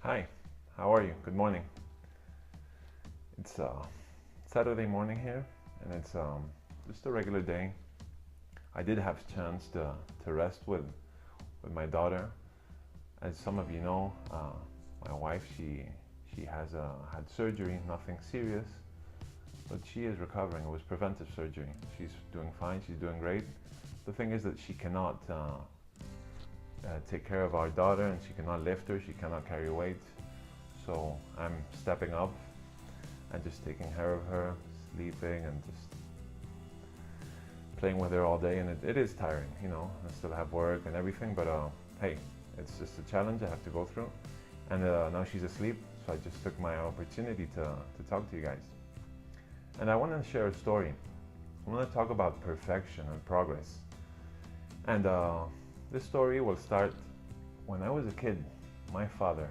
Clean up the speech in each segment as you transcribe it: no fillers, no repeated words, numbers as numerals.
Hi, how are you? Good morning. It's Saturday morning here, and it's just a regular day. I did have a chance to rest with my daughter. As some of you know, my wife she has had surgery, nothing serious, but she is recovering. It was preventive surgery. She's doing fine. She's doing great. The thing is that she cannot take care of our daughter, and she cannot lift her. She cannot carry weight. So I'm stepping up and just taking care of her, sleeping, and just playing with her all day. And it is tiring, you know. I still have work and everything, but hey, it's just a challenge I have to go through. And now she's asleep, so I just took my opportunity to talk to you guys. And I want to share a story. I want to talk about perfection and progress. And this story will start when I was a kid. My father,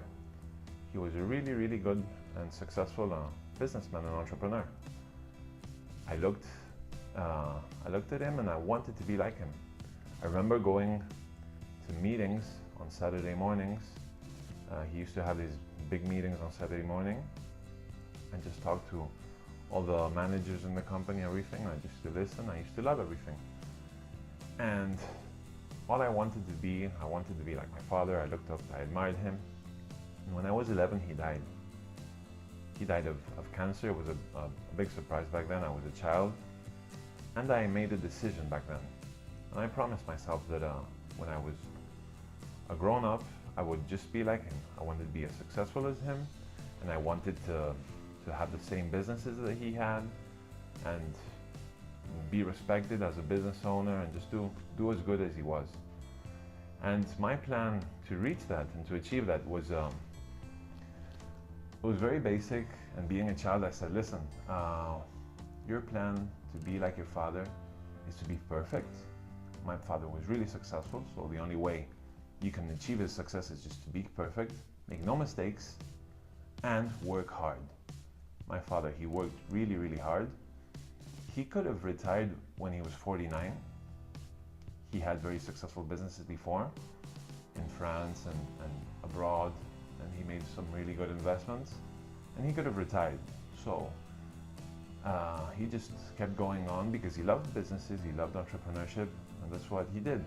he was a really, really good and successful businessman and entrepreneur. I looked, I looked at him and I wanted to be like him. I remember going to meetings on Saturday mornings. He used to have these big meetings on Saturday morning and just talk to all the managers in the company, everything. I used to listen. I used to love everything. And all I wanted to be, I wanted to be like my father. I looked up, I admired him. And when I was 11, he died. He died of cancer. It was a big surprise back then. I was a child. And I made a decision back then. And I promised myself that when I was a grown up, I would just be like him. I wanted to be as successful as him. And I wanted to have the same businesses that he had. And be respected as a business owner and just do as good as he was. And my plan to reach that and to achieve that was it was very basic. And being a child, I said, listen, your plan to be like your father is to be perfect. My father was really successful, so the only way you can achieve his success is just to be perfect, make no mistakes, and work hard. My father, he worked really, really hard. He could have retired when he was 49. He had very successful businesses before in France and abroad, and he made some really good investments, and he could have retired. So he just kept going on because he loved businesses, he loved entrepreneurship, and that's what he did.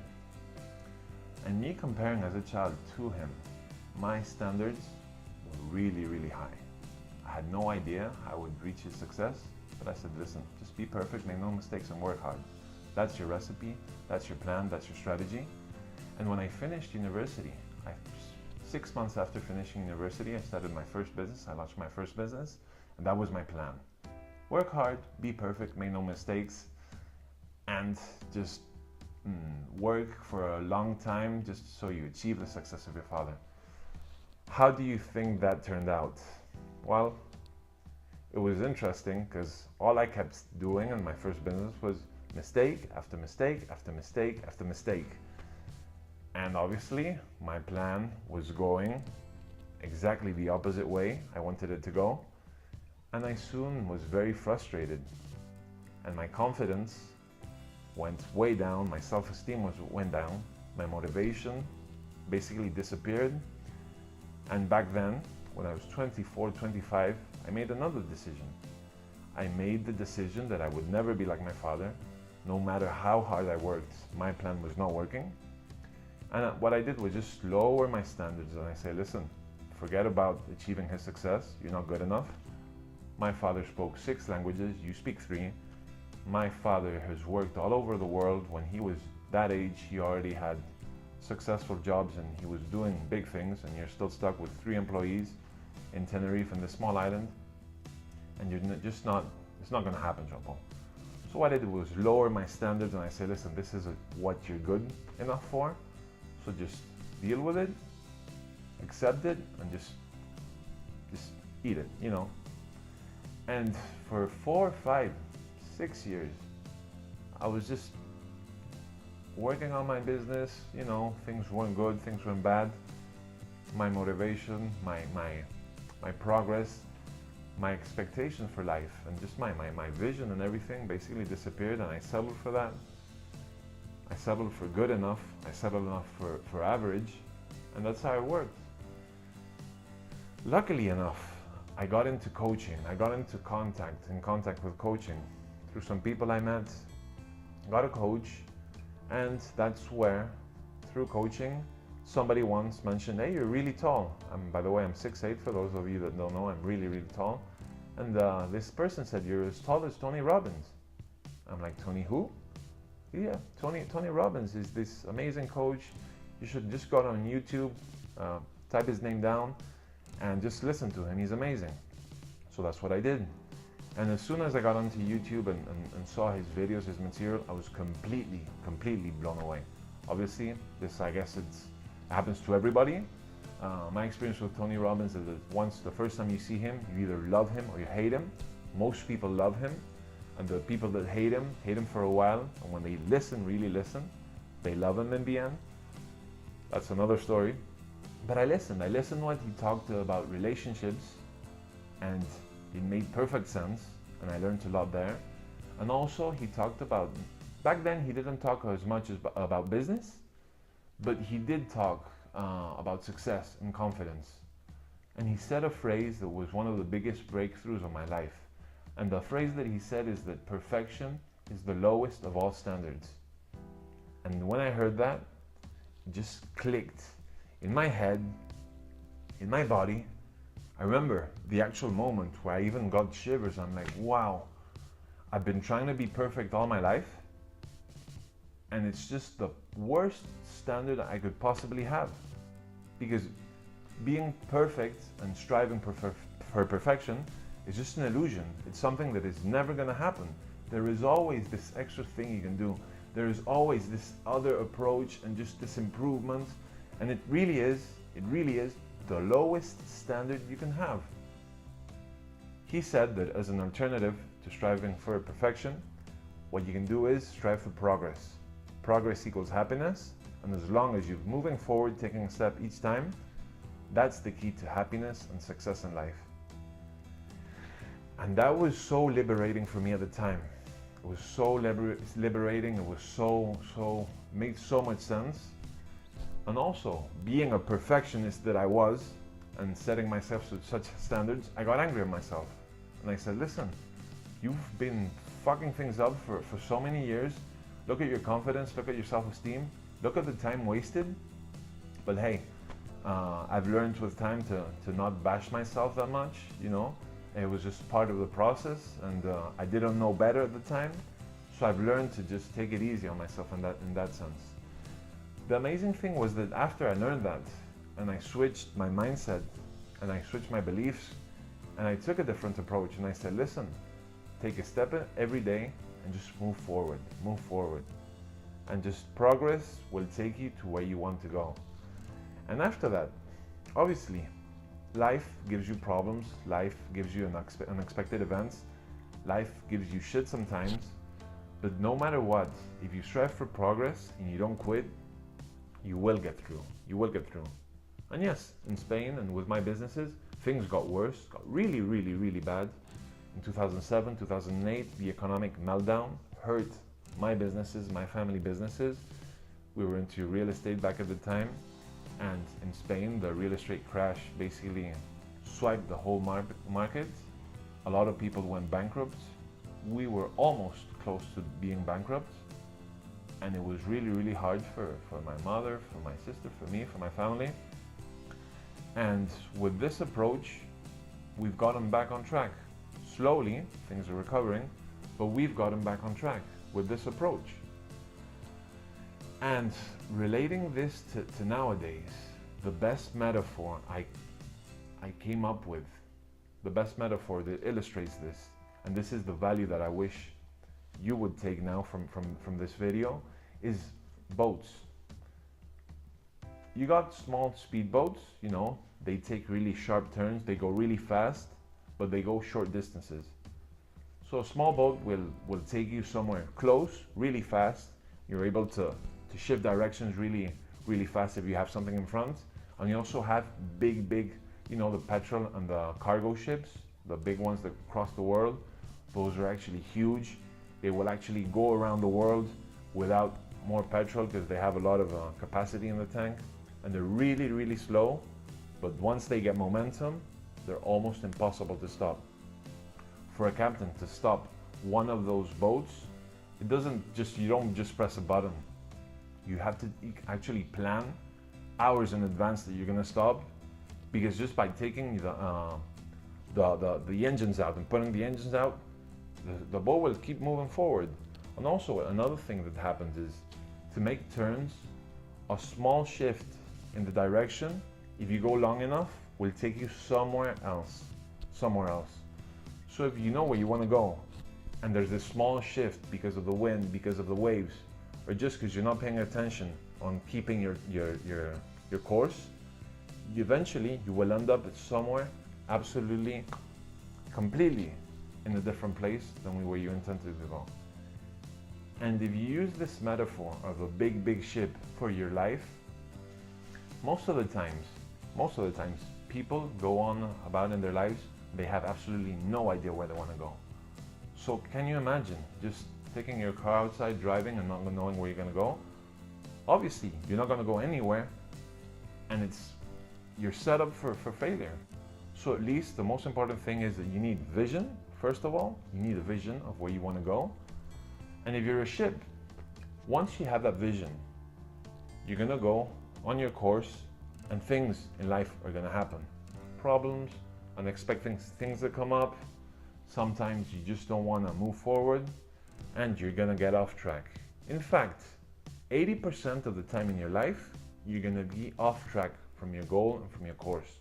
And me comparing as a child to him, my standards were really, really high. I had no idea I would reach his success, but I said, listen, just be perfect, make no mistakes, and work hard. That's your recipe, that's your plan, that's your strategy. And when I finished university, 6 months after finishing university, I started my first business. I launched my first business, and that was my plan. Work hard, be perfect, make no mistakes, and just work for a long time just so you achieve the success of your father. How do you think that turned out? Well, it was interesting because all I kept doing in my first business was mistake after mistake after mistake after mistake. And obviously, my plan was going exactly the opposite way I wanted it to go. And I soon was very frustrated. And my confidence went way down, my self-esteem went down, my motivation basically disappeared. And back then, when I was 24, 25, I made another decision. I made the decision that I would never be like my father. No matter how hard I worked, my plan was not working. And what I did was just lower my standards, and I say, listen, forget about achieving his success. You're not good enough. My father spoke 6 languages, you speak 3. My father has worked all over the world. When he was that age, he already had successful jobs and he was doing big things, and you're still stuck with 3 employees in Tenerife, in this small island, and you're just not, it's not gonna happen, Jean-Paul. So what I did was lower my standards, and I said, listen, this is what you're good enough for, so just deal with it, accept it, and just eat it, you know. And for 4, 5, 6 years, I was just working on my business, you know, things weren't good, things went bad. My motivation, my progress, my expectation for life, and just my vision and everything basically disappeared, and I settled for that. I settled for good enough, I settled enough for average, and that's how it worked. Luckily enough, I got into coaching. I got into contact with coaching through some people I met, got a coach, and that's where, through coaching, somebody once mentioned, hey, you're really tall. By the way, I'm 6'8", for those of you that don't know, I'm really, really tall. And this person said, you're as tall as Tony Robbins. I'm like, Tony who? Yeah, Tony Robbins is this amazing coach. You should just go on YouTube, type his name down, and just listen to him. He's amazing. So that's what I did. And as soon as I got onto YouTube and saw his videos, his material, I was completely blown away. Obviously, this, I guess, it happens to everybody. My experience with Tony Robbins is that the first time you see him, you either love him or you hate him. Most people love him, and the people that hate him for a while, and when they really listen, they love him in the end. That's another story. But I listened what he talked about relationships, and it made perfect sense, and I learned a lot there. And also he talked about, back then he didn't talk as much about business, but he did talk about success and confidence. And he said a phrase that was one of the biggest breakthroughs of my life. And the phrase that he said is that perfection is the lowest of all standards. And when I heard that, it just clicked in my head, in my body. I remember the actual moment where I even got shivers. I'm like, wow, I've been trying to be perfect all my life, and it's just the worst standard I could possibly have. Because being perfect and striving for perfection is just an illusion. It's something that is never gonna happen. There is always this extra thing you can do. There is always this other approach and just this improvement. And it really is the lowest standard you can have. He said that as an alternative to striving for perfection, what you can do is strive for progress. Progress equals happiness, and as long as you're moving forward, taking a step each time, that's the key to happiness and success in life. And that was so liberating for me at the time. It was so liberating, it was made so much sense. And also, being a perfectionist that I was, and setting myself to such standards, I got angry at myself. And I said, listen, you've been fucking things up for so many years. Look at your confidence, look at your self-esteem, look at the time wasted. But hey, I've learned with time to not bash myself that much, you know. It was just part of the process, and I didn't know better at the time. So I've learned to just take it easy on myself in that sense. The amazing thing was that after I learned that, and I switched my mindset, and I switched my beliefs, and I took a different approach, and I said, listen, take a step every day and just move forward. And just progress will take you to where you want to go. And after that, obviously, life gives you problems, life gives you unexpected events, life gives you shit sometimes, but no matter what, if you strive for progress and you don't quit, you will get through. And yes, in Spain and with my businesses, things got worse, got really bad. In 2007, 2008, the economic meltdown hurt my businesses, my family businesses. We were into real estate back at the time. And in Spain, the real estate crash basically swiped the whole market. A lot of people went bankrupt. We were almost close to being bankrupt. And it was really hard for my mother, for my sister, for me, for my family. And with this approach, we've gotten back on track. Slowly, things are recovering, but we've gotten back on track with this approach. And relating this to nowadays, the best metaphor I came up with, the best metaphor that illustrates this, and this is the value that I wish you would take now from this video, is boats. You got small speed boats, you know, they take really sharp turns, they go really fast, but they go short distances. So a small boat will take you somewhere close, really fast. You're able to shift directions really fast if you have something in front. And you also have big, you know, the petrol and the cargo ships, the big ones that cross the world. Those are actually huge. They will actually go around the world without more petrol because they have a lot of capacity in the tank. And they're really slow, but once they get momentum, they're almost impossible to stop. For a captain to stop one of those boats, you don't just press a button. You have to actually plan hours in advance that you're gonna stop, because just by taking the engines out and putting the engines out, the boat will keep moving forward. And also another thing that happens is to make turns, a small shift in the direction, if you go long enough, will take you somewhere else. So if you know where you want to go, and there's this small shift because of the wind, because of the waves, or just because you're not paying attention on keeping your course, eventually you will end up somewhere absolutely, completely in a different place than where you intended to go. And if you use this metaphor of a big ship for your life, most of the times people go on about in their lives, they have absolutely no idea where they want to go. So can you imagine just taking your car outside, driving, and not knowing where you're going to go? Obviously, you're not going to go anywhere, and you're set up for failure. So at least the most important thing is that you need vision. First of all, you need a vision of where you want to go. And if you're a ship, once you have that vision, you're going to go on your course, and things in life are going to happen. Problems, unexpected things that come up. Sometimes you just don't want to move forward, and you're going to get off track. In fact, 80% of the time in your life, you're going to be off track from your goal and from your course.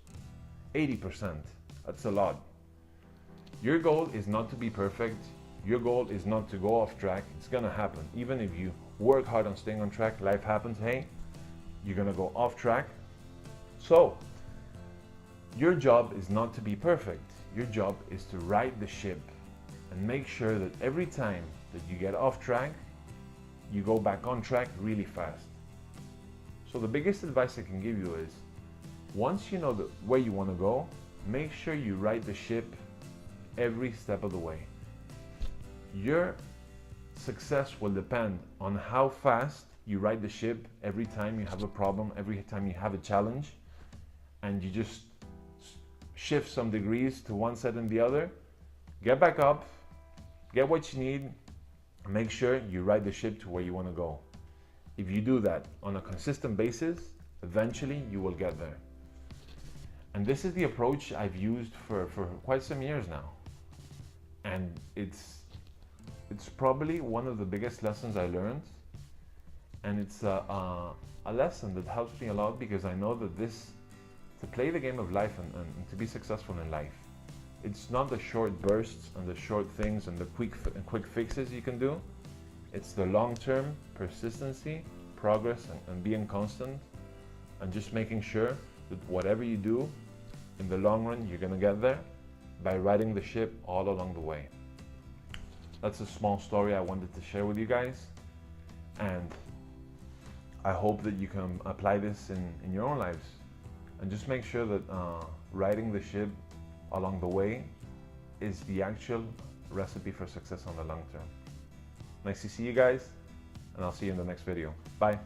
80%. That's a lot. Your goal is not to be perfect. Your goal is not to go off track. It's going to happen. Even if you work hard on staying on track, life happens. Hey, you're going to go off track. So, your job is not to be perfect. Your job is to right the ship and make sure that every time that you get off track, you go back on track really fast. So the biggest advice I can give you is, once you know where you want to go, make sure you right the ship every step of the way. Your success will depend on how fast you right the ship every time you have a problem, every time you have a challenge, and you just shift some degrees to one side and the other. Get back up, get what you need, and make sure you right the ship to where you want to go. If you do that on a consistent basis, eventually you will get there. And this is the approach I've used for quite some years now. And it's probably one of the biggest lessons I learned. And it's a lesson that helps me a lot, because I know that to play the game of life and to be successful in life, it's not the short bursts and the short things and the quick fixes you can do. It's the long-term persistency, progress, and being constant, and just making sure that whatever you do, in the long run, you're gonna get there by riding the ship all along the way. That's a small story I wanted to share with you guys, and I hope that you can apply this in your own lives, and just make sure that riding the ship along the way is the actual recipe for success on the long term. Nice to see you guys, and I'll see you in the next video. Bye.